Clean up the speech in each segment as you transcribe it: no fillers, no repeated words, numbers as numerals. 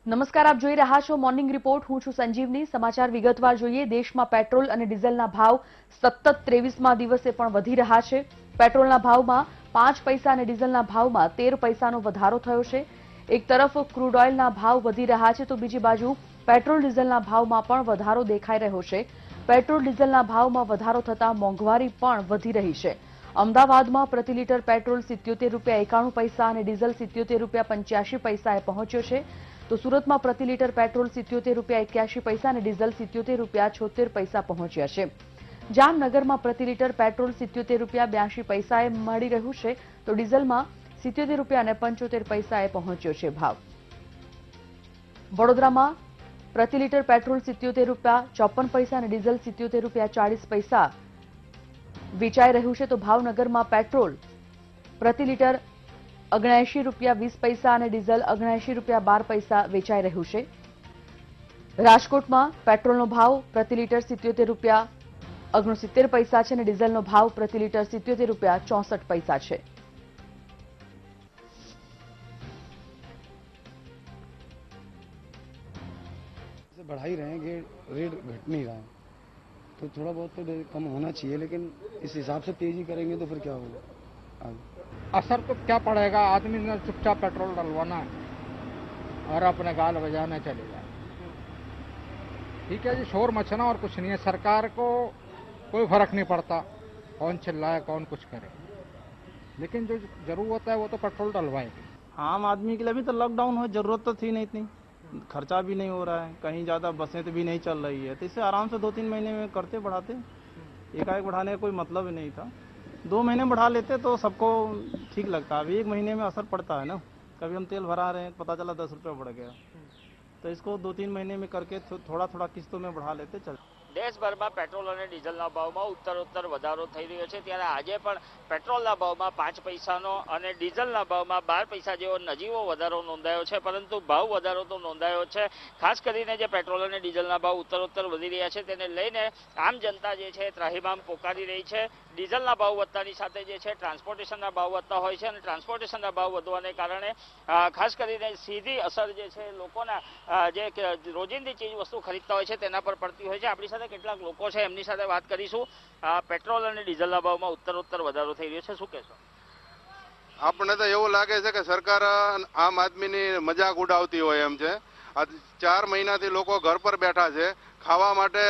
નમસ્કાર, આપ જોઈ રહ્યા છો મોર્નિંગ રિપોર્ટ. હું છું સંજીવની. સમાચાર વિગતવાર જોઈએ. દેશમાં પેટ્રોલ અને ડીઝલના ભાવ સતત 23મા દિવસે પણ વધી રહ્યા છે. પેટ્રોલના ભાવમાં 5 પૈસા અને ડીઝલના ભાવમાં 13 પૈસાનો વધારો થયો છે. એક તરફ ક્રૂડ ઓઇલના ભાવ વધી રહ્યા છે તો બીજી બાજુ પેટ્રોલ ડીઝલના ભાવમાં પણ વધારો દેખાઈ રહ્યો છે. પેટ્રોલ ડીઝલના ભાવમાં વધારો થતાં મોંઘવારી પણ વધી રહી છે. અમદાવાદમાં પ્રતિ લીટર પેટ્રોલ ₹77.91 અને ડીઝલ ₹77.85 પહોંચ્યો છે. તો સુરતમાં પ્રતિ લીટર પેટ્રોલ ₹77.81 અને ડીઝલ ₹77.76 પહોંચ્યા છે. જામનગરમાં પ્રતિ લીટર પેટ્રોલ ₹77.82 મળી રહ્યું છે તો ડીઝલમાં ₹77.75 પહોંચ્યો છે ભાવ. વડોદરામાં પ્રતિ લીટર પેટ્રોલ ₹77.54 અને ડીઝલ ₹77.40 વેચાઈ રહ્યું છે તો ભાવનગરમાં પેટ્રોલ પ્રતિ લીટર ₹79.20 અને ડીઝલ ₹79.12 વેચાઈ રહ્યું છે. રાજકોટમાં પેટ્રોલનો ભાવ પ્રતિ લીટર ₹77.69 છે અને ડીઝલનો ભાવ પ્રતિ લીટર ₹77.64 છે. बढ़ा ही रहे हैं कि रेट घट नहीं रहा है, तो थोड़ा बहुत तो कम होना चाहिए, लेकिन इस हिसाब से तेजी करेंगे तो फिर क्या होगा असर तो क्या पड़ेगा। आदमी ने चुपचाप पेट्रोल डलवाना है और अपने गाल बजाने चले जाए। ठीक है जी, शोर मचना और कुछ नहीं है। सरकार को कोई फर्क नहीं पड़ता कौन चिल्लाए कौन कुछ करे, लेकिन जो जरूरत है वो तो पेट्रोल डलवाएगी। आम आदमी के लिए भी तो लॉकडाउन हो, जरूरत तो थी नहीं इतनी, खर्चा भी नहीं हो रहा है, कहीं ज़्यादा बसें तो भी नहीं चल रही है, तो इससे आराम से 2-3 महीने में करते बढ़ाते। एकाएक बढ़ाने का कोई मतलब ही नहीं था। 2 महीने बढ़ा लेते तो सबको ठीक लगता। अभी 1 महीने में असर पड़ता है ना। कभी हम तेल भरा रहे हैं, पता चला 10 रुपये बढ़ गया, तो इसको 2-3 महीने में करके थोड़ा थोड़ा किस्तों में बढ़ा लेते चल। देशभરમાં પેટ્રોલ અને ડીઝલના ભાવમાં ઉત્તરોત્તર વધારો થઈ રહ્યો છે ત્યારે આજે પણ પેટ્રોલના ભાવમાં 5 પૈસાનો અને ડીઝલના ભાવમાં 12 પૈસા જેવો નજીવો વધારો નોંધાયો છે, પરંતુ ભાવ વધારો તો નોંધાયો છે. ખાસ કરીને જે પેટ્રોલ અને ડીઝલના ભાવ ઉત્તરોત્તર વધી રહ્યા છે તેને લઈને આમ જનતા જે છે ત્રાહિમામ પોકારી રહી છે. ડીઝલના ભાવ વધતાની સાથે જે છે ટ્રાન્સપોર્ટેશનના ભાવ વધતા હોય છે અને ટ્રાન્સપોર્ટેશનના ભાવ વધવાને કારણે ખાસ કરીને સીધી અસર જે છે લોકોના જે રોજિંદી ચીજ વસ્તુ ખરીદતા હોય છે તેના પર પડતી હોય છે. આપણી સાથે કેટલાક લોકો છે એમની સાથે વાત કરીશું. પેટ્રોલ અને ડીઝલના ભાવમાં ઉત્તરોત્તર વધારો થઈ રહ્યો છે, શું કહેશો? આપણે તો એવું લાગે છે કે સરકાર આમ આદમીની મજાક ઉડાવતી હોય એમ છે. આ 4 મહિનાથી લોકો ઘર પર બેઠા છે, ખાવા માટે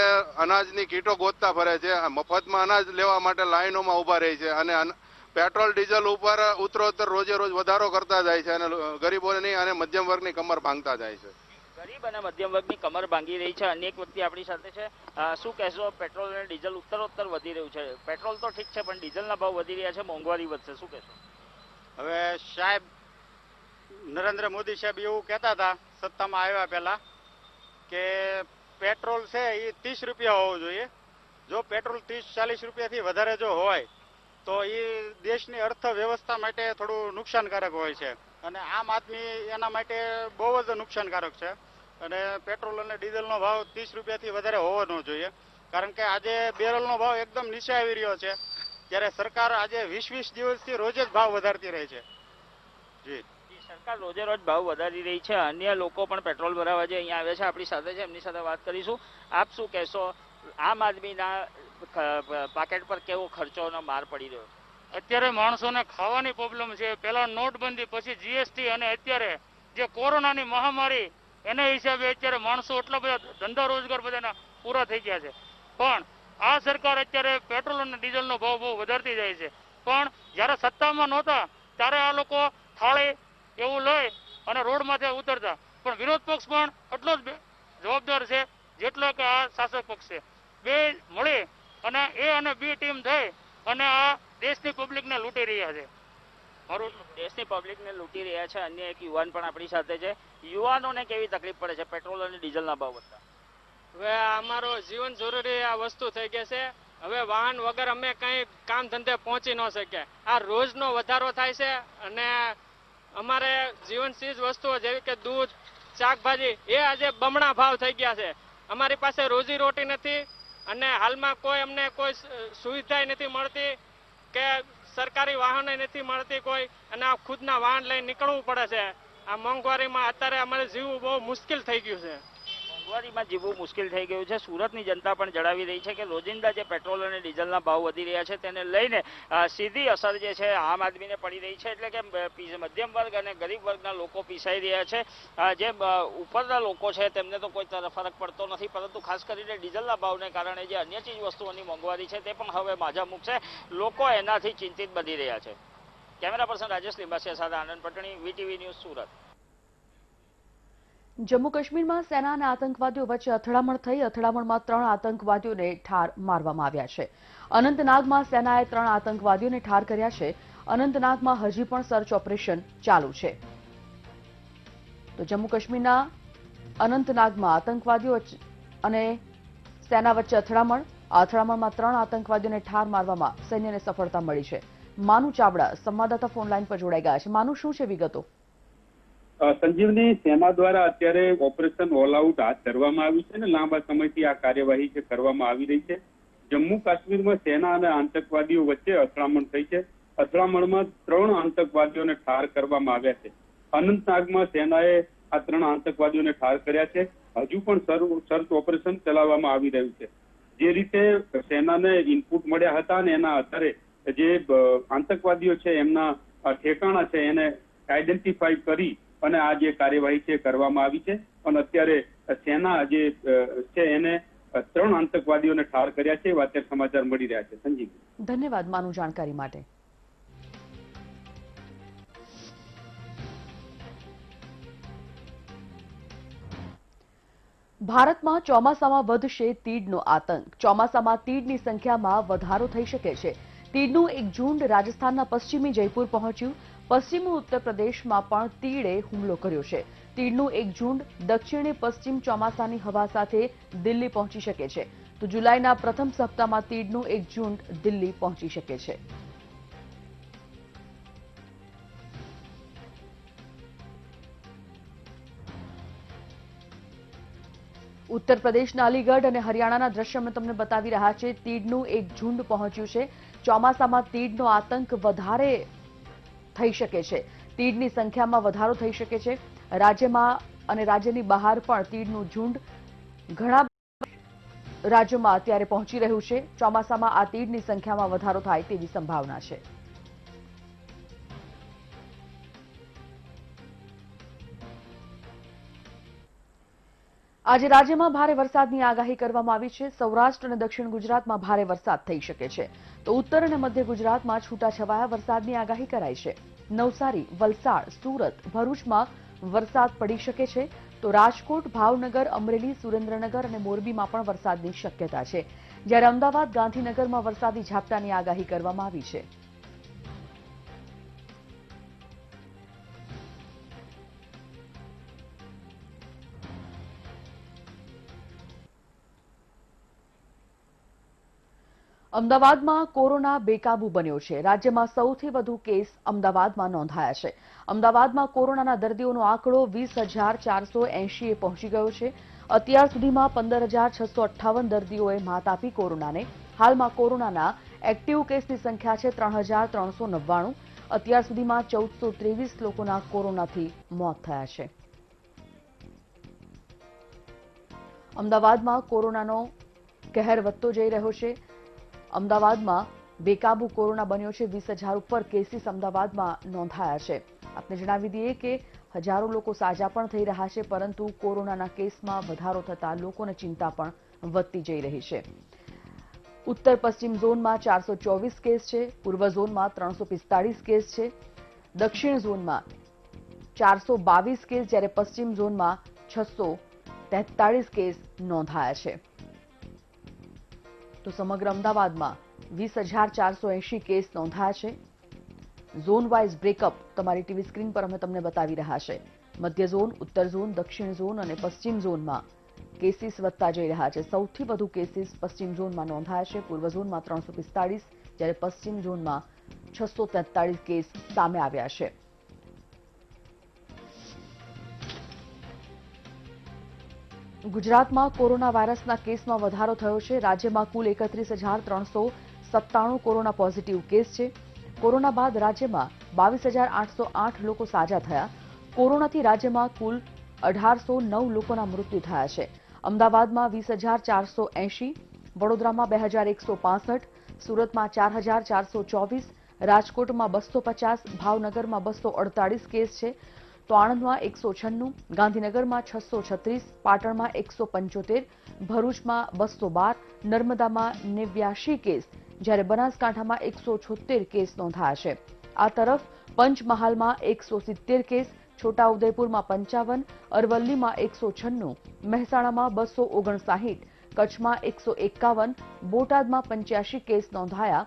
અનાજની કીટો ગોતતા ફરે છે, મફતમાં અનાજ લેવા માટે લાઈનોમાં ઊભા રહે છે અને પેટ્રોલ ડીઝલ ઉપર ઉત્તરોત્તર રોજે રોજ વધારો કરતા જાય છે અને ગરીબોની અને મધ્યમ વર્ગની કમર ભાંગતા જાય છે. ગરીબ અને મધ્યમ વર્ગની કમર ભાંગી રહી છે. અન્ય એક વ્યક્તિ આપણી સાથે છે. શું કહેશો? પેટ્રોલ અને ડીઝલ ઉત્તરોત્તર વધી રહ્યું છે. પેટ્રોલ તો ઠીક છે પણ ડીઝલના ભાવ વધી રહ્યા છે, મોંઘવારી વધશે, શું કહેશો? હવે સાહેબ નરેન્દ્ર મોદી સાહેબ એવું કહેતા હતા સત્તામાં આવ્યા પહેલા કે પેટ્રોલ છે એ 30 રૂપિયા હોવું જોઈએ. જો પેટ્રોલ 30-40 રૂપિયાથી વધારે જો હોય તો એ દેશની અર્થવ્યવસ્થા માટે થોડું નુકસાનકારક હોય છે અને આમ આદમી એના માટે બહુ જ નુકસાનકારક છે. અને પેટ્રોલ અને ડીઝલનો ભાવ 30 રૂપિયાથી વધારે હોવો ન જોઈએ, કારણ કે આજે બેરલનો ભાવ એકદમ નીચે આવી રહ્યો છે, ત્યારે સરકાર આજે 20-20 દિવસથી રોજ જ ભાવ વધારતી રહી છે. જી, સરકાર રોજે રોજ ભાવ વધારી રહી છે. અન્ય લોકો પણ પેટ્રોલ ભરાવા જે અહીંયા આવે છે આપણી સાથે છે, એમની સાથે વાત કરીશું. આપ શું કહેશો? આમ આદમીના પાકેટ પર કેવો ખર્ચોનો માર પડી રહ્યો? અત્યારે માણસોને ખાવાની પ્રોબ્લેમ છે. પહેલા નોટબંધી, પછી જીએસટી અને અત્યારે જે કોરોનાની મહામારી, એના હિસાબે અત્યારે માણસો એટલા બધા ધંધા રોજગાર બધાના પૂરા થઈ ગયા છે. પણ આ સરકાર અત્યારે પેટ્રોલ અને ડીઝલનો ભાવ બહુ વધારતી જાય છે. પણ જ્યારે સત્તામાં નહોતા ત્યારે આ લોકો થાળી એવું લઈ અને રોડ માથે ઉતરતા, પણ વિરોધ પક્ષ પણ એટલો જ જવાબદાર છે જેટલો કે આ શાસક પક્ષ છે. બે મળી અને એ અને બી ટીમ થઈ અને આ દેશની પબ્લિકને લૂંટી રહ્યા છે. દેશની પબ્લિકને લૂંટી રહ્યા છે. અન્ય એક યુવાન પણ આપણી સાથે છે. યુવાનોને કેવી તકલીફ પડે છે પેટ્રોલ અને ડીઝલના ભાવ વધતા? હવે અમારો જીવન જરૂરી આ વસ્તુ થઈ ગઈ છે. હવે વાહન વગર અમે કંઈ કામ ધંધે પહોંચી ન શકીએ. આ રોજનો વધારો થાય છે અને અમારે જીવન ચીજ વસ્તુઓ જેવી કે દૂધ, શાકભાજી એ આજે બમણા ભાવ થઈ ગયા છે. અમારી પાસે રોજી રોટી નથી અને હાલમાં કોઈ અમને કોઈ સુવિધા નથી મળતી કે સરકારી વાહનો નથી મળતી કોઈ, અને આ ખુદના વાહન લઈને નીકળવું પડે છે. આ મોંઘવારીમાં અત્યારે અમારે જીવવું બહુ મુશ્કેલ થઈ ગયું છે. મોંઘવારીમાં જીવવું મુશ્કેલ થઈ ગયું છે. સુરતની જનતા પણ જણાવી રહી છે કે રોજિંદા જે પેટ્રોલ અને ડીઝલના ભાવ વધી રહ્યા છે તેને લઈને સીધી અસર જે છે આમ આદમીને પડી રહી છે. એટલે કે મધ્યમ વર્ગ અને ગરીબ વર્ગના લોકો પીસાઈ રહ્યા છે. જે ઉપરના લોકો છે તેમને તો કોઈ ફરક પડતો નથી, પરંતુ ખાસ કરીને ડીઝલના ભાવને કારણે જે અન્ય ચીજ વસ્તુઓની મોંઘવારી છે તે પણ હવે માજા મૂકશે. લોકો એનાથી ચિંતિત બની રહ્યા છે. કેમેરા પર્સન રાજેશ લિંબાસિયા સાથે આનંદ પટણી, વીટીવી ન્યૂઝ, સુરત. જમ્મુ કાશ્મીરમાં સેના અને આતંકવાદીઓ વચ્ચે અથડામણ થઈ. અથડામણમાં 3 આતંકવાદીઓને ઠાર મારવામાં આવ્યા છે. અનંતનાગમાં સેનાએ 3 આતંકવાદીઓને ઠાર કર્યા છે. અનંતનાગમાં હજી પણ સર્ચ ઓપરેશન ચાલુ છે. તો જમ્મુ કાશ્મીરના અનંતનાગમાં આતંકવાદીઓ અને સેના વચ્ચે અથડામણ. આ અથડામણમાં 3 આતંકવાદીઓને ઠાર મારવામાં સૈન્યને સફળતા મળી છે. માનુ ચાવડા સંવાદદાતા ફોનલાઈન પર જોડાઈ ગયા છે. માનુ, શું છે વિગતો? સંજીવની, સેના દ્વારા અત્યારે ઓપરેશન ઓલ આઉટ હાથ ધરવામાં આવ્યું છે અને લાંબા સમયથી આ કાર્યવાહી છે કરવામાં આવી રહી છે. જમ્મુ કાશ્મીરમાં સેના અને આતંકવાદીઓ વચ્ચે અથડામણ થઈ છે. અથડામણમાં 3 આતંકવાદીઓને ઠાર કરવામાં આવ્યા છે. અનંતનાગમાં સેનાએ આ 3 આતંકવાદીઓને ઠાર કર્યા છે. હજુ પણ સર્ચ ઓપરેશન ચલાવવામાં આવી રહ્યું છે. જે રીતે સેનાને ઇનપુટ મળ્યા હતા અને એના આધારે જે આતંકવાદીઓ છે એમના ઠેકાણા છે એને આઈડેન્ટિફાઈ કરી અને આ જે કાર્યવાહી છે કરવામાં આવી છે. અને અત્યારે સેના જે છે એને 3 આતંકવાદીઓને ઠાર કર્યા છે એવા અત્યારે સમાચાર મળી રહ્યા છે. સંજીવ, ધન્યવાદ માનુ જાણકારી માટે. ભારતમાં ચોમાસામાં વધશે તીડનો આતંક. ચોમાસામાં તીડની સંખ્યામાં વધારો થઈ શકે છે. તીડનું એક ઝુંડ રાજસ્થાનના પશ્ચિમી જયપુર પહોંચ્યું. પશ્ચિમી ઉત્તર પ્રદેશમાં પણ તીડે હુમલો કર્યો છે. તીડનું એક ઝુંડ દક્ષિણી પશ્ચિમ ચોમાસાની હવા સાથે દિલ્હી પહોંચી શકે છે. તો જુલાઈના પ્રથમ સપ્તાહમાં તીડનું એક ઝુંડ દિલ્હી પહોંચી શકે છે. ઉત્તર પ્રદેશના અલીગઢ અને હરિયાણાના દ્રશ્ય અમે તમને બતાવી રહ્યા છે. તીડનું એક ઝુંડ પહોંચ્યું છે. ચોમાસામાં તીડનો આતંક વધારે થઈ શકે છે. તીડની સંખ્યામાં વધારો થઈ શકે છે. રાજ્યમાં અને રાજ્યની બહાર પણ તીડનું ઝુંડ ઘણા રાજ્યોમાં અત્યારે પહોંચી રહ્યું છે. ચોમાસામાં આ તીડની સંખ્યામાં વધારો થાય તેવી સંભાવના છે. આજે રાજ્યમાં ભારે વરસાદની આગાહી કરવામાં આવી છે. સૌરાષ્ટ્ર અને દક્ષિણ ગુજરાતમાં ભારે વરસાદ થઈ શકે છે. તો ઉત્તર અને મધ્ય ગુજરાતમાં છૂટાછવાયા વરસાદની આગાહી કરાઈ છે. નવસારી, વલસાડ, સુરત, ભરૂચમાં વરસાદ પડી શકે છે. તો રાજકોટ, ભાવનગર, અમરેલી, સુરેન્દ્રનગર અને મોરબીમાં પણ વરસાદની શક્યતા છે. જ્યારે અમદાવાદ, ગાંધીનગરમાં વરસાદી ઝાપટાની આગાહી કરવામાં આવી છે. અમદાવાદમાં કોરોના બેકાબુ બન્યો છે. રાજ્યમાં સૌથી વધુ કેસ અમદાવાદમાં નોંધાયા છે. અમદાવાદમાં કોરોનાના દર્દીઓનો આંકડો 20,480 પહોંચી ગયો છે. અત્યાર સુધીમાં 15,658 દર્દીઓએ માત આપી કોરોનાને. હાલમાં કોરોનાના એક્ટિવ કેસની સંખ્યા છે 3,399. અત્યાર સુધીમાં 1,423 લોકોના કોરોનાથી મોત થયા છે. અમદાવાદમાં કોરોનાનો કહેર વધતો જઈ રહ્યો છે. અમદાવાદમાં બેકાબુ કોરોના બન્યો છે. 20,000 ઉપર કેસીસ અમદાવાદમાં નોંધાયા છે. આપને જણાવી દઈએ કે હજારો લોકો સાજા પણ થઈ રહ્યા છે, પરંતુ કોરોનાના કેસમાં વધારો થતા લોકોને ચિંતા પણ વધતી જઈ રહી છે. ઉત્તર પશ્ચિમ ઝોનમાં 424 કેસ છે. પૂર્વ ઝોનમાં 345 કેસ છે. દક્ષિણ ઝોનમાં 422 કેસ, જ્યારે પશ્ચિમ ઝોનમાં 643 કેસ નોંધાયા છે. તો સમગ્ર અમદાવાદમાં 20,480 કેસ નોંધાયા છે. ઝોન વાઇઝ બ્રેકઅપ તમારી ટીવી સ્ક્રીન પર અમે તમને બતાવી રહ્યા છે. મધ્ય ઝોન, ઉત્તર ઝોન, દક્ષિણ ઝોન અને પશ્ચિમ ઝોનમાં કેસીસ વધતા જઈ રહ્યા છે. સૌથી વધુ કેસીસ પશ્ચિમ ઝોનમાં નોંધાયા છે. પૂર્વ ઝોનમાં 345, જ્યારે પશ્ચિમ ઝોનમાં 643 કેસ સામે આવ્યા છે. ગુજરાતમાં કોરોના વાયરસના કેસમાં વધારો થયો છે. રાજ્યમાં કુલ 31,397 કોરોના પોઝિટિવ કેસ છે. કોરોના બાદ રાજ્યમાં 22,808 લોકો સાજા થયા. કોરોનાથી રાજ્યમાં કુલ 1809 લોકોના મૃત્યુ થયા છે. અમદાવાદમાં 20,480, વડોદરામાં 2,165, સુરતમાં 4,424, રાજકોટમાં 250, ભાવનગરમાં 248 કેસ છે, તો આણંદમાં 196, ગાંધીનગરમાં 636, પાટણમાં 175, ભરૂચમાં 212, નર્મદામાં 89 કેસ, જ્યારે બનાસકાંઠામાં 176 કેસ નોંધાયા છે. આ તરફ પંચમહાલમાં 170 કેસ, છોટાઉદેપુરમાં 55, અરવલ્લીમાં 196, મહેસાણામાં 259, કચ્છમાં 151, બોટાદમાં 85 કેસ નોંધાયા,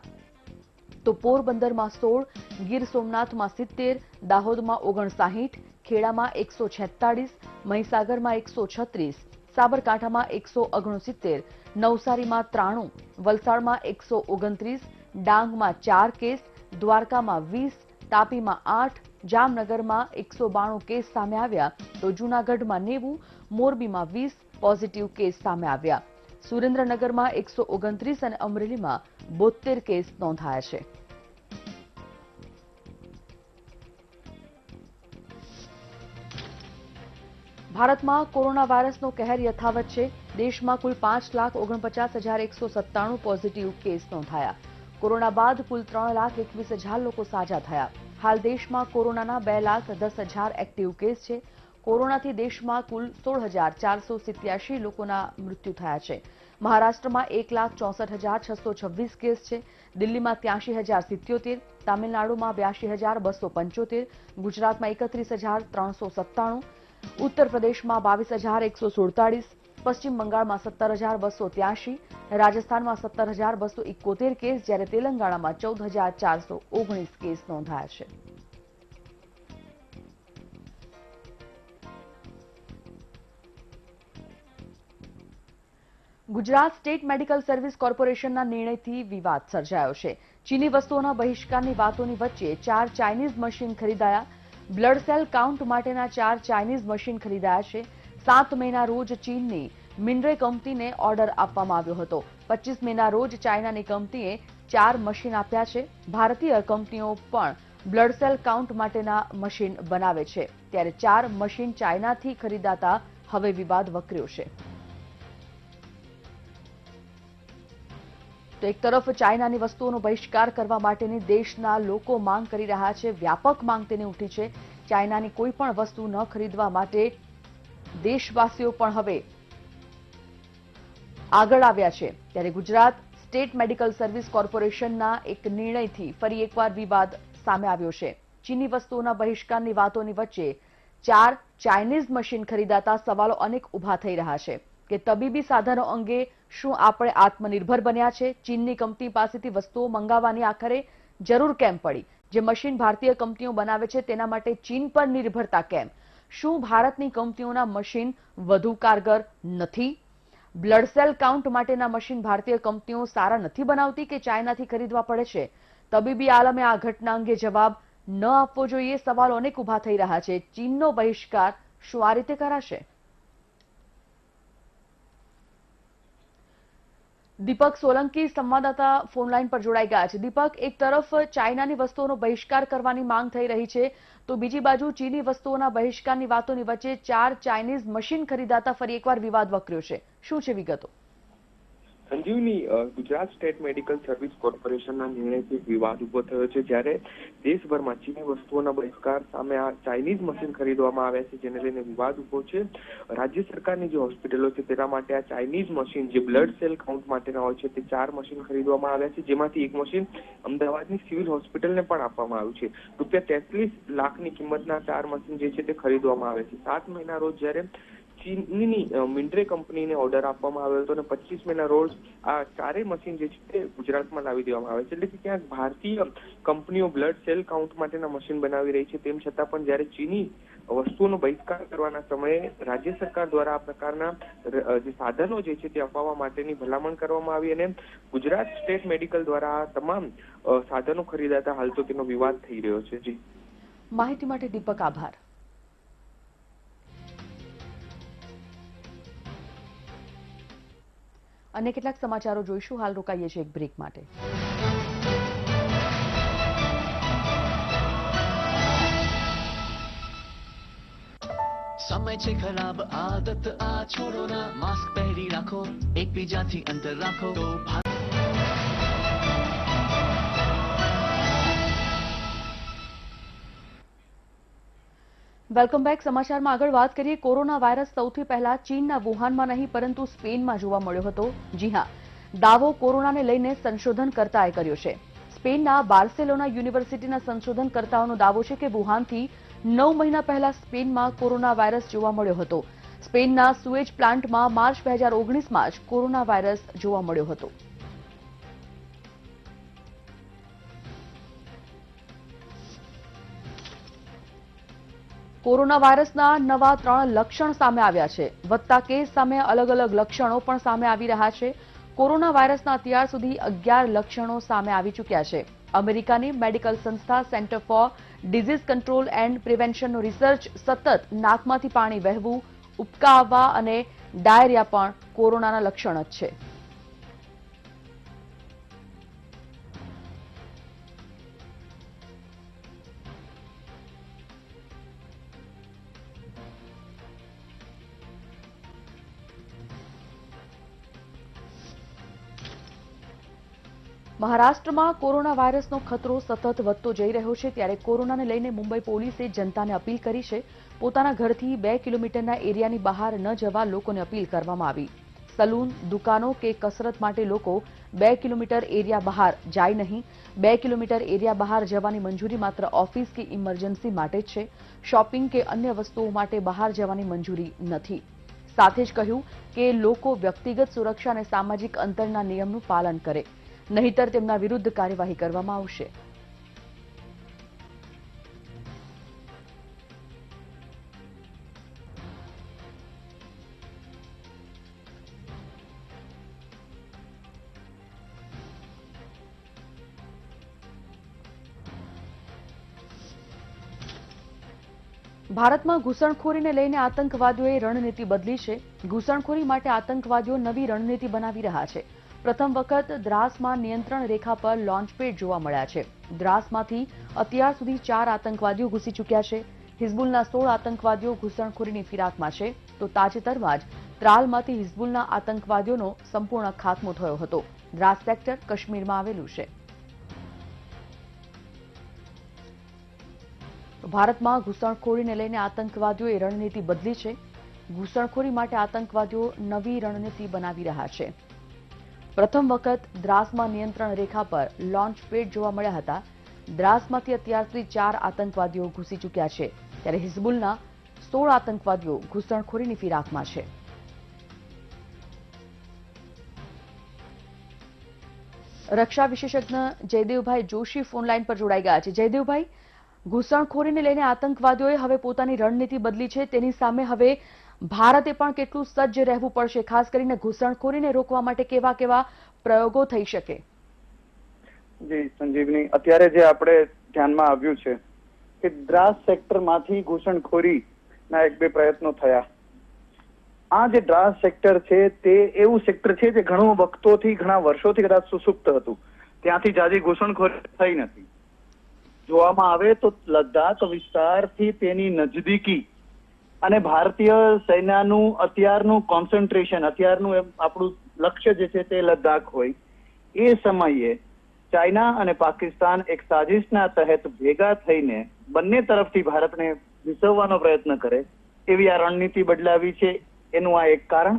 તો પોરબંદરમાં 16, ગીર સોમનાથમાં 70, દાહોદમાં 59, ખેડામાં 146, મહીસાગરમાં 136, સાબરકાંઠામાં 169, નવસારીમાં 93, વલસાડમાં 129, ડાંગમાં 4 કેસ, દ્વારકામાં 20, તાપીમાં 8, જામનગરમાં 192 કેસ સામે આવ્યા, તો જૂનાગઢમાં 90, મોરબીમાં 20 પોઝિટિવ કેસ સામે આવ્યા. સુરેન્દ્રનગરમાં 129 અને અમરેલીમાં 72 કેસ નોંધાયા છે. ભારતમાં કોરોના વાયરસનો કહેર યથાવત છે. દેશમાં કુલ 5,49,197 પોઝિટિવ કેસ નોંધાયા. કોરોના બાદ કુલ 3,21,000 લોકો સાજા થયા. હાલ દેશમાં કોરોનાના 2,10,000 એક્ટિવ કેસ છે. કોરોનાથી દેશમાં કુલ 16,487 લોકોના મૃત્યુ થયા છે. મહારાષ્ટ્રમાં 1,64,626 કેસ છે. દિલ્હીમાં 83,077, તામિલનાડુમાં 82,275, ગુજરાતમાં 31,397, ઉત્તર પ્રદેશમાં 22,147, પશ્ચિમ બંગાળમાં 17,283, રાજસ્થાનમાં 17,271 કેસ, જ્યારે તેલંગાણામાં 14,419 કેસ નોંધાયા છે. ગુજરાત સ્ટેટ મેડિકલ સર્વિસ કોર્પોરેશનના નિર્ણયથી વિવાદ સર્જાયો છે. ચીની વસ્તુઓના બહિષ્કારની વાતોની વચ્ચે 4 ચાઇનીઝ મશીન ખરીદાયા. બ્લડ સેલ કાઉન્ટ માટેના 4 ચાઇનીઝ મશીન ખરીદાયા છે. 7 મેના રોજ ચીનની મિનરે કંપનીને ઓર્ડર આપવામાં આવ્યો હતો. 25 મેના રોજ ચાઇનાની કંપનીએ 4 મશીન આપ્યા છે. ભારતીય કંપનીઓ પણ બ્લડ સેલ કાઉન્ટ માટેના મશીન બનાવે છે, ત્યારે 4 મશીન ચાઇનાથી ખરીદાતા હવે વિવાદ વકર્યો છે. તો એક તરફ ચાઇનાની વસ્તુઓનો બહિષ્કાર કરવા માટેની દેશના લોકો માંગ કરી રહ્યા છે. વ્યાપક માંગ તેની ઉઠી છે. ચાઇનાની કોઈ પણ વસ્તુ ન ખરીદવા માટે દેશવાસીઓ પણ હવે આગળ આવ્યા છે. ત્યારે ગુજરાત સ્ટેટ મેડિકલ સર્વિસ કોર્પોરેશનના એક નિર્ણયથી ફરી એકવાર વિવાદ સામે આવ્યો છે. ચીની વસ્તુઓના બહિષ્કારની વાતોની વચ્ચે 4 ચાઇનીઝ મશીન ખરીદાતા સવાલો અનેક ઉભા થઈ રહ્યા છે કે તબીબી સાધનો અંગે શું આપણે આત્મનિર્ભર બન્યા છે? ચીનની કંપની પાસેથી વસ્તુઓ મંગાવવાની આખરે જરૂર કેમ પડી? જે મશીન ભારતીય કંપનીઓ બનાવે છે તેના માટે ચીન પર નિર્ભરતા કેમ? શું ભારતની કંપનીઓના મશીન વધુ કારગર નથી? બ્લડ સેલ કાઉન્ટ માટેના મશીન ભારતીય કંપનીઓ સારા નથી બનાવતી કે ચાઇનાથી ખરીદવા પડે છે? તબીબી આલમે આ ઘટના અંગે જવાબ ન આપવો જોઈએ. સવાલો અનેક ઉભા થઈ રહ્યા છે. ચીનનો બહિષ્કાર શું આ રીતે કરાશે? દીપક સોલંકી સંવાદદાતા ફોનલાઈન પર જોડાઈ ગયા છે. દીપક, એક તરફ ચાઇનાની વસ્તુઓનો બહિષ્કાર કરવાની માંગ થઈ રહી છે, તો બીજી બાજુ ચીની વસ્તુઓના બહિષ્કારની વાતોની વચ્ચે 4 ચાઇનીઝ મશીન ખરીદાતા ફરી એકવાર વિવાદ વકર્યો છે. શું છે વિગતો? સંજીવની, ગુજરાત સ્ટેટ મેડિકલ સર્વિસ કોર્પોરેશનના નિર્ણયથી વિવાદ ઉભો થયો છે. જ્યારે દેશભરમાં ચીની વસ્તુઓના બહિષ્કાર સામે આ ચાઇનીઝ મશીન ખરીદવામાં આવ્યા છે, જેને લઈને વિવાદ ઉભો છે. રાજ્ય સરકારની જે હોસ્પિટલો છે તેના માટે આ ચાઇનીઝ મશીન જે બ્લડ સેલ કાઉન્ટ માટેના હોય છે તે 4 મશીન ખરીદવામાં આવ્યા છે, જેમાંથી એક મશીન અમદાવાદની સિવિલ હોસ્પિટલને પણ આપવામાં આવ્યું છે. ₹33 લાખની કિંમતના 4 મશીન જે છે તે ખરીદવામાં આવે છે. 7 મહિના રોજ જ્યારે ચીનની મિન્ડ્રે કંપનીને ઓર્ડર આપવામાં આવ્યો હતો અને 25 મેના રોજ આ 4 મશીન જે છે તે ગુજરાતમાં લાવી દેવામાં આવે છે. એટલે કે ક્યાંક ભારતીય કંપનીઓ બ્લડ સેલ કાઉન્ટ માટેના મશીન બનાવી રહી છે, તેમ છતાં પણ જ્યારે ચીની વસ્તુઓનો બહિષ્કાર કરવાના સમયે રાજ્ય સરકાર દ્વારા આ પ્રકારના જે સાધનો જે છે તે અપાવવા માટેની ભલામણ કરવામાં આવી અને ગુજરાત સ્ટેટ મેડિકલ દ્વારા આ તમામ સાધનો ખરીદાતા હાલ તો તેનો વિવાદ થઈ રહ્યો છે. જી, માહિતી માટે દીપક આભાર. અને કેટલાક સમાચારો જોઈશું. હાલ રોકાઈએ છીએ એક બ્રેક માટે. થાય છે ખરાબ આદત આ છોડો ના માસ્ક પહેરી રાખો એકબીજાથી અંતર રાખો તો વેલકમ બેક. સમાચારમાં આગળ વાત કરીએ. કોરોના વાયરસ સૌથી પહેલા ચીનના વુહાનમાં નહીં પરંતુ સ્પેનમાં જોવા મળ્યો હતો. જી હા, દાવો કોરોનાને લઈને સંશોધનકર્તાએ કર્યો છે. સ્પેનના બાર્સેલોના યુનિવર્સિટીના સંશોધનકર્તાઓનો દાવો છે કે વુહાનથી 9 મહિના પહેલા સ્પેનમાં કોરોના વાયરસ જોવા મળ્યો હતો. સ્પેનના સુએજ પ્લાન્ટમાં માર્ચ 2019માં જ કોરોના વાયરસ જોવા મળ્યો હતો. કોરોના વાયરસના નવા 3 લક્ષણ સામે આવ્યા છે. વધતા કેસ સામે અલગ અલગ લક્ષણો પણ સામે આવી રહ્યા છે. કોરોના વાયરસના અત્યાર સુધી 11 લક્ષણો સામે આવી ચૂક્યા છે. અમેરિકાની મેડિકલ સંસ્થા centre for disease control and પ્રિવેન્શનનો રિસર્ચ સતત નાકમાંથી પાણી વહેવું, ઉબકા આવવા અને ડાયરિયા પણ કોરોનાના લક્ષણ જ છે. મહારાષ્ટ્રમાં કોરોના વાયરસનો ખતરો સતત વધતો જઈ રહ્યો છે. ત્યારે કોરોનાને લઈને મુંબઈ પોલીસે જનતાને અપીલ કરી છે. પોતાના ઘરથી 2 કિલોમીટરના એરિયાની બહાર ન જવા લોકોને અપીલ કરવામાં આવી. સલૂન, દુકાનો કે કસરત માટે લોકો 2 કિલોમીટર એરિયા બહાર જાય નહીં. 2 કિલોમીટર એરિયા બહાર જવાની મંજૂરી માત્ર ઓફિસ કે ઇમરજન્સી માટે જ છે. શોપિંગ કે અન્ય વસ્તુઓ માટે બહાર જવાની મંજૂરી નથી. સાથે જ કહ્યું કે લોકો વ્યક્તિગત સુરક્ષા અને સામાજિક અંતરના નિયમનું પાલન કરે, નહીંતર તેમના વિરુદ્ધ કાર્યવાહી કરવામાં આવશે. ભારતમાં ઘૂસણખોરીને લઈને આતંકવાદીઓએ રણનીતિ બદલી છે. ઘૂસણખોરી માટે આતંકવાદીઓ નવી રણનીતિ બનાવી રહ્યા છે. પ્રથમ વખત દ્રાસમાં નિયંત્રણ રેખા પર લોન્ચપેડ જોવા મળ્યા છે. દ્રાસમાંથી અત્યાર સુધી 4 આતંકવાદીઓ ઘૂસી ચૂક્યા છે. હિઝબુલના 16 આતંકવાદીઓ ઘૂસણખોરીની ફિરાકમાં છે. તો તાજેતરમાં જ ત્રાલમાંથી હિઝબુલના આતંકવાદીઓનો સંપૂર્ણ ખાત્મો થયો હતો. દ્રાસ સેક્ટર કાશ્મીરમાં આવેલું છે. ભારતમાં ઘૂસણખોરીને લઈને આતંકવાદીઓએ રણનીતિ બદલી છે. ઘૂસણખોરી માટે આતંકવાદીઓ નવી રણનીતિ બનાવી રહ્યા છે. પ્રથમ વખત દ્રાસમાં નિયંત્રણ રેખા પર લોન્ચપેડ જોવા મળ્યા હતા. દ્રાસમાંથી અત્યાર સુધી 4 આતંકવાદીઓ ઘૂસી ચૂક્યા છે. ત્યારે હિઝબુલના 16 આતંકવાદીઓ ઘૂસણખોરીની ફિરાકમાં છે. રક્ષા વિશેષજ્ઞ જયદેવભાઈ જોશી ફોનલાઈન પર જોડાઈ ગયા છે. જયદેવભાઈ, ઘૂસણખોરીને લઈને આતંકવાદીઓએ હવે પોતાની રણનીતિ બદલી છે. તેની સામે હવે ભારતે પણ કેટલું સજ્જ રહેવું પડશે? ખાસ કરીને ઘૂસણખોરીને રોકવા માટે કેવા કેવા પ્રયોગો થઈ શકે? જી સંજીવની, અત્યારે જે આપણે ધ્યાનમાં આવ્યું છે કે દ્રાસ સેક્ટરમાંથી ઘૂસણખોરીના 1-2 પ્રયત્નો થયા. આ જે દ્રાસ સેક્ટર છે તે એવું સેક્ટર છે જે ઘણું વખતોથી, ઘણા વર્ષોથી કદાચ સુસુપ્ત હતું. ત્યાંથી જાજી ઘૂસણખોરી થઈ નથી. જોવામાં આવે તો લદ્દાખ વિસ્તારથી તેની નજદીકી અને ભારતીય સેનાનું અત્યારનું કોન્સન્ટ્રેશન, અત્યારનું આપણું લક્ષ્ય જે છે તે લદ્દાખ હોય, એ સમયે ચાઇના અને પાકિસ્તાન એક સાજિશના તહેત ભેગા થઈને બંને તરફથી ભારતને વિસવવાનો પ્રયત્ન કરે એવી આ રણનીતિ બદલાવી છે. એનું આ એક કારણ.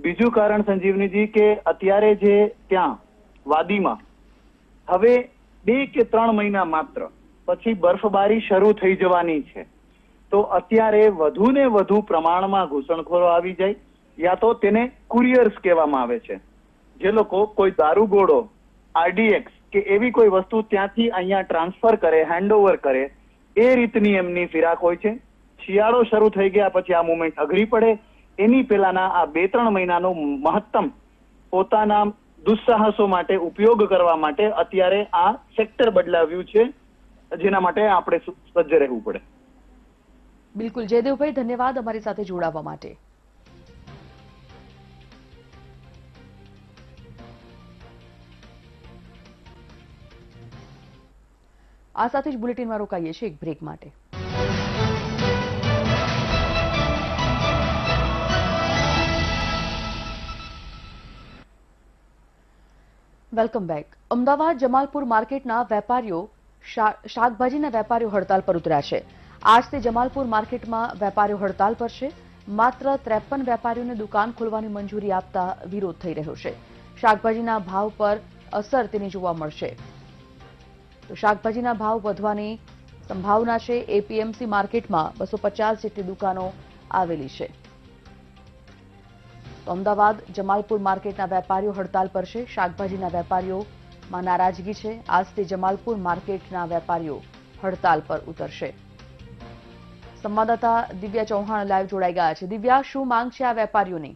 બીજું કારણ સંજીવનીજી કે અત્યારે જે ત્યાં વાદીમાં હવે 2 કે 3 મહિના માત્ર પછી બરફબારી શરૂ થઈ જવાની છે. તો અત્યારે વધુ ને વધુ પ્રમાણમાં ઘૂસણખોરો આવી જાય, યા તો તેને કુરિયર્સ કહેવામાં આવે છે, જે લોકો કોઈ દારૂગોળો, RDX કે એવી કોઈ વસ્તુ ત્યાંથી અહીંયા ટ્રાન્સફર કરે, હેન્ડઓવર કરે, એ રીતની એમની ફિરાક હોય છે. શિયાળો શરૂ થઈ ગયા પછી આ મુવમેન્ટ અઘરી પડે. એની પહેલાના આ 2-3 મહિનાનો મહત્તમ પોતાના દુસ્સાહસો માટે ઉપયોગ કરવા માટે અત્યારે આ સેક્ટર બદલાવ્યું છે, જેના માટે આપણે સજ્જ રહેવું પડે. બિલકુલ જયદેવભાઈ, ધન્યવાદ અમારી સાથે જોડાવા માટે. આ સાથે જ બુલેટિનમાં રોકાઈએ છીએ એક બ્રેક માટે. Welcome back. અમદાવાદ જમાલપુર માર્કેટના વેપારીઓ શાકભાજીના વેપારીઓ હડતાલ પર ઉતર્યા છે. આજથી જમાલપુર માર્કેટમાં વેપારીઓ હડતાલ પર છે. માત્ર 53 વેપારીઓને દુકાન ખોલવાની મંજૂરી આપતા વિરોધ થઈ રહ્યો છે. શાકભાજીના ભાવ પર અસર તેની જોવા મળશે. તો શાકભાજીના ભાવ વધવાની સંભાવના છે. એપીએમસી માર્કેટમાં 250 જેટલી દુકાનો આવેલી છે. તો અમદાવાદ જમાલપુર માર્કેટના વેપારીઓ હડતાલ પર છે. શાકભાજીના વેપારીઓમાં નારાજગી છે. આજથી જમાલપુર માર્કેટના વેપારીઓ હડતાલ પર ઉતરશે. સંવાદદાતા દિવ્યા ચૌહાણ લાઈવ જોડાઈ ગયા છે. દિવ્યા, શું માંગ છે આ વેપારીઓની?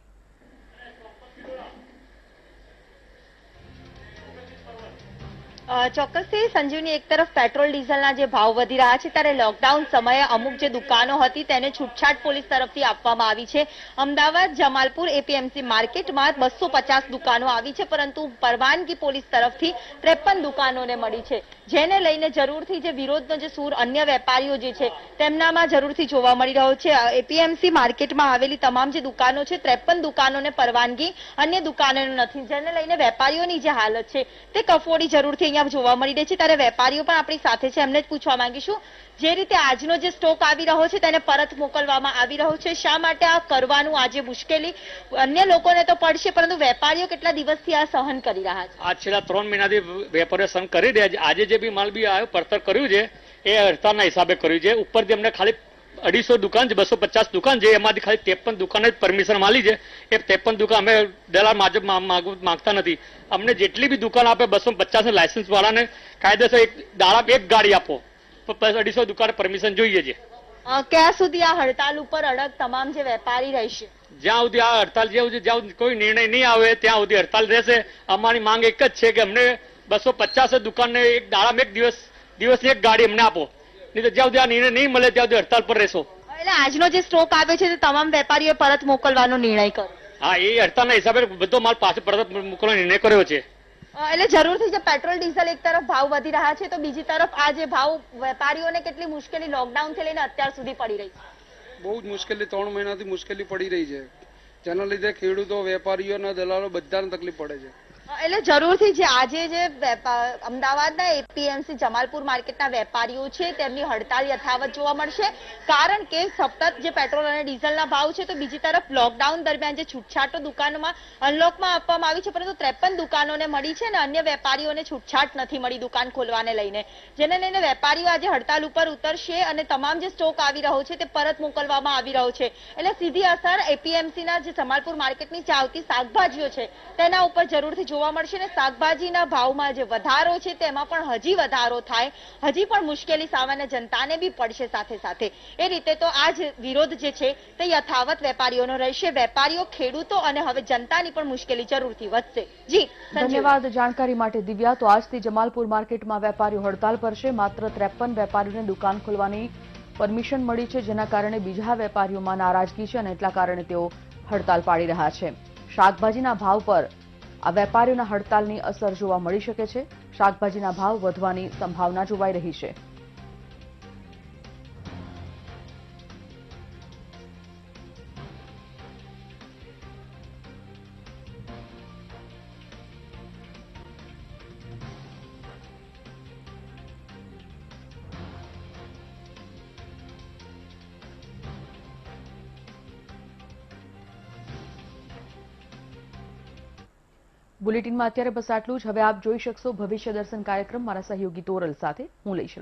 ચોક્કસથી સંજીવની, એક તરફ પેટ્રોલ ડીઝલના જે ભાવ વધી રહ્યા છે ત્યારે લોકડાઉન સમયે અમુક જે દુકાનો હતી તેને છૂટછાટ પોલીસ તરફથી આપવામાં આવી છે. અમદાવાદ જમાલપુર એપીએમસી માર્કેટમાં 250 દુકાનો આવી છે, પરંતુ પરવાનગી પોલીસ તરફથી 53 દુકાનોને મળી છે, જેને લઈને જરૂરથી જે વિરોધનો જે સૂર અન્ય વેપારીઓ જે છે તેમનામાં જરૂરથી જોવા મળી રહ્યો છે. એપીએમસી માર્કેટમાં આવેલી તમામ જે દુકાનો છે 53 દુકાનોને પરવાનગી અન્ય દુકાનોને નથી, જેને લઈને વેપારીઓની જે હાલત છે તે કફોડી જરૂરથી જોવા મળી રહી છે. ત્યારે વેપારીઓ પણ આપણી સાથે છે, એમને જ પૂછવા માંગીશું જે રીતે આજનો જે સ્ટોક આવી રહ્યો છે તેને પરત મોકલવામાં આવી રહ્યો છે, શા માટે આ કરવાનું? આજે મુશ્કેલી અન્ય લોકોને તો પડશે, પરંતુ વેપારીઓ કેટલા દિવસથી આ સહન કરી રહ્યા છે? આ છેલ્લા 3 મહિનાથી વેપારીઓ સહન કરી રહ્યા છે. આજે જે બી માલ બી આવ્યો પડતર કર્યું છે એ હડતાલના હિસાબે કર્યું છે. ઉપરથી અમને ખાલી 250 દુકાન છે, 250 દુકાન છે, એમાંથી ખાલી 53 દુકાને જ પરમિશન મળી છે. એ 53 દુકાન અમે દલાલ માંગતા નથી. અમને જેટલી બી દુકાન આપે 250 લાયસન્સ વાળાને કાયદેસર એક દાડા એક ગાડી આપો, 250 દુકાને પરમિશન જોઈએ છે. ક્યાં સુધી આ હડતાલ ઉપર અડગ તમામ જે વેપારી રહેશે? જ્યાં સુધી આ હડતાલ જ્યાં કોઈ નિર્ણય નહીં આવે ત્યાં સુધી હડતાલ રહેશે. અમારી માંગ એક જ છે કે અમને 250 દુકાનને એક દાડામાં એક દિવસની એક ગાડી અમને આપો, નહીં તો જ્યાં સુધી આ નિર્ણય નહીં મળે ત્યાં સુધી હડતાલ પર રહેશો. એટલે આજનો જે સ્ટોક આવ્યો છે તે તમામ વેપારીઓએ પરત મોકલવાનો નિર્ણય કર્યો? હા, એ હડતાલના હિસાબે બધો માલ પાછો પરત મોકલવાનો નિર્ણય કર્યો છે. એટલે જરૂરથી જે પેટ્રોલ ડીઝલ એક તરફ ભાવ વધી રહ્યા છે તો બીજી તરફ આ જે ભાવ વેપારીઓને કેટલી મુશ્કેલી લોકડાઉન થી લઈને અત્યાર સુધી પડી રહી છે? બહુ જ મુશ્કેલી, 3 મહિનાથી મુશ્કેલી પડી રહી છે, જેના લીધે ખેડૂતો, વેપારીઓ અને દલાલો બધાને તકલીફ પડે છે. એટલે જરૂરથી જે આજે જે અમદાવાદના એપીએમસી જમાલપુર માર્કેટના વેપારીઓ છે તેમની હડતાલ યથાવત જોવા મળશે, કારણ કે સતત જે પેટ્રોલ અને ડીઝલના ભાવ છે તો બીજી તરફ લોકડાઉન દરમિયાન જે છૂટછાટો દુકાનોમાં અનલોકમાં આપવામાં આવી છે, પરંતુ 53 દુકાનોને મળી છે અને અન્ય વેપારીઓને છૂટછાટ નથી મળી દુકાન ખોલવાને લઈને, જેને લઈને વેપારીઓ આજે હડતાલ ઉપર ઉતરશે અને તમામ જે સ્ટોક આવી રહ્યો છે તે પરત મોકલવામાં આવી રહ્યો છે. એટલે સીધી અસર એપીએમસીના જે જમાલપુર માર્કેટની જે આવતી શાકભાજીઓ છે તેના ઉપર જરૂરથી જોવા મળશે અને શાકભાજીના ભાવમાં જે વધારો છે તેમાં પણ હજી વધારો થાય, હજી પણ મુશ્કેલી સામાન્ય જનતાને બી પડશે સાથે સાથે. એ રીતે તો આ જ વિરોધ જે છે તે યથાવત વેપારીઓનો રહેશે. વેપારીઓ, ખેડૂતો અને હવે જનતાની પણ મુશ્કેલી જરૂરથી વધશે. જી ધન્યવાદ જાણકારી માટે દિવ્યા. તો આજથી જમાલપુર માર્કેટમાં વેપારીઓ હડતાલ પર છે. માત્ર 53 વેપારીઓને દુકાન ખોલવાની પરમિશન મળી છે, જેના કારણે બીજા વેપારીઓમાં નારાજગી છે અને એટલા કારણે તેઓ હડતાલ પાડી રહ્યા છે. શાકભાજીના ભાવ પર આ વેપારીઓના હડતાલની અસર જોવા મળી શકે છે. શાકભાજીના ભાવ વધવાની સંભાવના જોવાઈ રહી છે. બુલેટિનમાં અત્યારે બસ આટલું જ. હવે આપ જોઈ શકશો ભવિષ્ય દર્શન કાર્યક્રમ મારા સહયોગી તોરલ સાથે. હું લઈશ